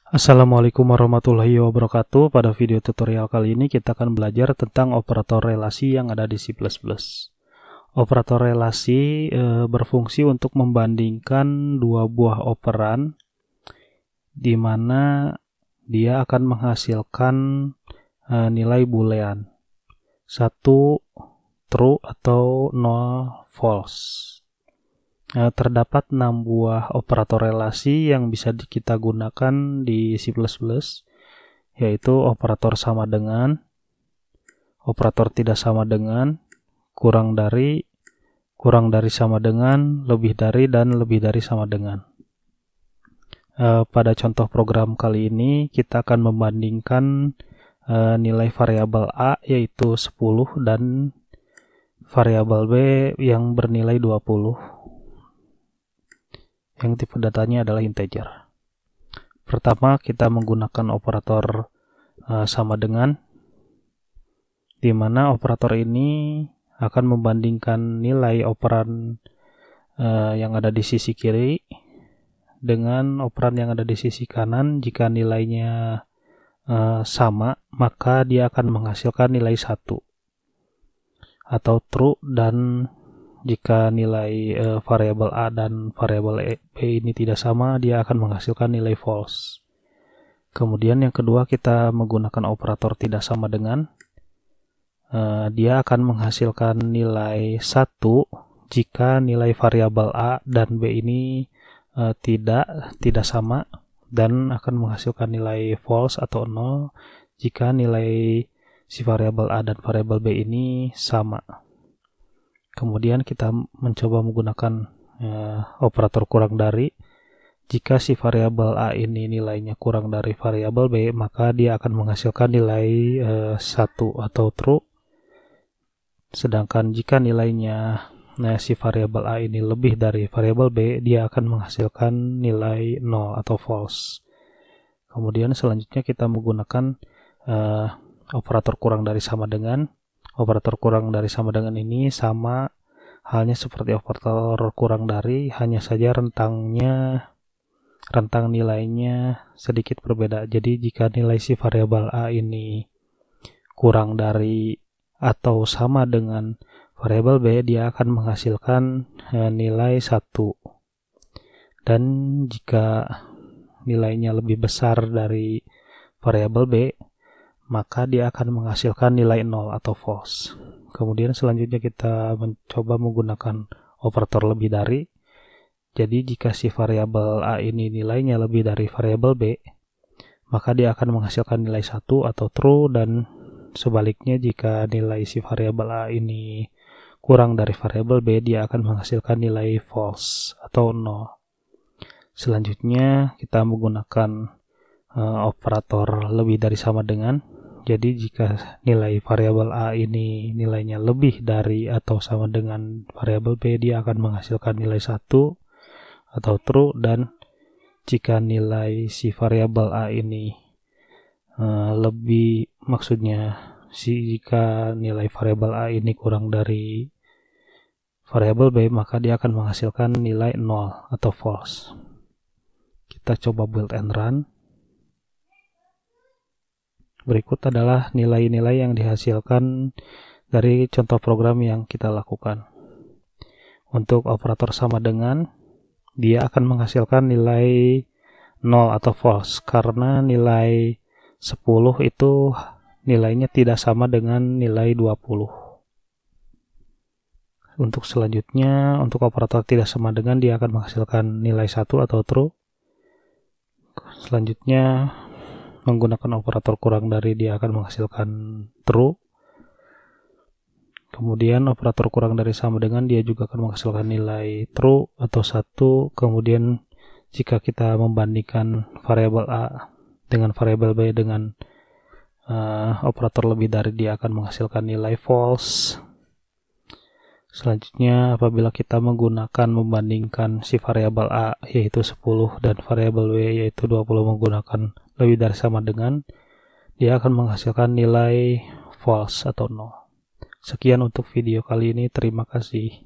Assalamualaikum warahmatullahi wabarakatuh. Pada video tutorial kali ini kita akan belajar tentang operator relasi yang ada di C++. Operator relasi berfungsi untuk membandingkan dua buah operan di mana dia akan menghasilkan nilai boolean. Satu true atau 0 false. Terdapat 6 buah operator relasi yang bisa kita gunakan di C++, yaitu operator sama dengan, operator tidak sama dengan, kurang dari sama dengan, lebih dari, dan lebih dari sama dengan. Pada contoh program kali ini kita akan membandingkan nilai variabel A yaitu 10 dan variabel B yang bernilai 20. Yang tipe datanya adalah integer. Pertama, kita menggunakan operator sama dengan, di mana operator ini akan membandingkan nilai operan yang ada di sisi kiri dengan operan yang ada di sisi kanan. Jika nilainya sama, maka dia akan menghasilkan nilai 1 atau true, dan jika nilai variabel A dan variabel B ini tidak sama, dia akan menghasilkan nilai false. Kemudian yang kedua, kita menggunakan operator tidak sama dengan. Dia akan menghasilkan nilai 1 jika nilai variabel A dan B ini tidak sama, dan akan menghasilkan nilai false atau 0 jika nilai si variabel A dan variabel B ini sama. Kemudian kita mencoba menggunakan operator kurang dari. Jika si variabel A ini nilainya kurang dari variabel B, maka dia akan menghasilkan nilai 1 atau true. Sedangkan jika nilainya si variabel A ini lebih dari variabel B, dia akan menghasilkan nilai 0 atau false. Kemudian selanjutnya kita menggunakan operator kurang dari sama dengan. Operator kurang dari sama dengan ini sama halnya seperti operator kurang dari, hanya saja rentang nilainya sedikit berbeda. Jadi jika nilai si variabel A ini kurang dari atau sama dengan variabel B, dia akan menghasilkan nilai 1. Dan jika nilainya lebih besar dari variabel B, maka dia akan menghasilkan nilai 0 atau false. Kemudian selanjutnya kita mencoba menggunakan operator lebih dari. Jadi jika si variabel A ini nilainya lebih dari variabel B, maka dia akan menghasilkan nilai 1 atau true, dan sebaliknya jika nilai si variabel A ini kurang dari variabel B, dia akan menghasilkan nilai false atau 0. Selanjutnya kita menggunakan operator lebih dari sama dengan. Jadi jika nilai variabel A ini nilainya lebih dari atau sama dengan variabel B, dia akan menghasilkan nilai 1 atau true, dan jika nilai si variabel A ini jika nilai variabel A ini kurang dari variabel B, maka dia akan menghasilkan nilai 0 atau false. Kita coba build and run. Berikut adalah nilai-nilai yang dihasilkan dari contoh program yang kita lakukan. Untuk operator sama dengan, dia akan menghasilkan nilai 0 atau false karena nilai 10 itu nilainya tidak sama dengan nilai 20. Untuk selanjutnya, untuk operator tidak sama dengan, dia akan menghasilkan nilai 1 atau true. Selanjutnya, menggunakan operator kurang dari, dia akan menghasilkan true. Kemudian operator kurang dari sama dengan, dia juga akan menghasilkan nilai true atau 1. Kemudian jika kita membandingkan variabel A dengan variabel B dengan operator lebih dari, dia akan menghasilkan nilai false. Selanjutnya, apabila kita membandingkan si variabel A yaitu 10 dan variabel B yaitu 20 menggunakan lebih dari sama dengan, dia akan menghasilkan nilai false atau 0. Sekian untuk video kali ini, terima kasih.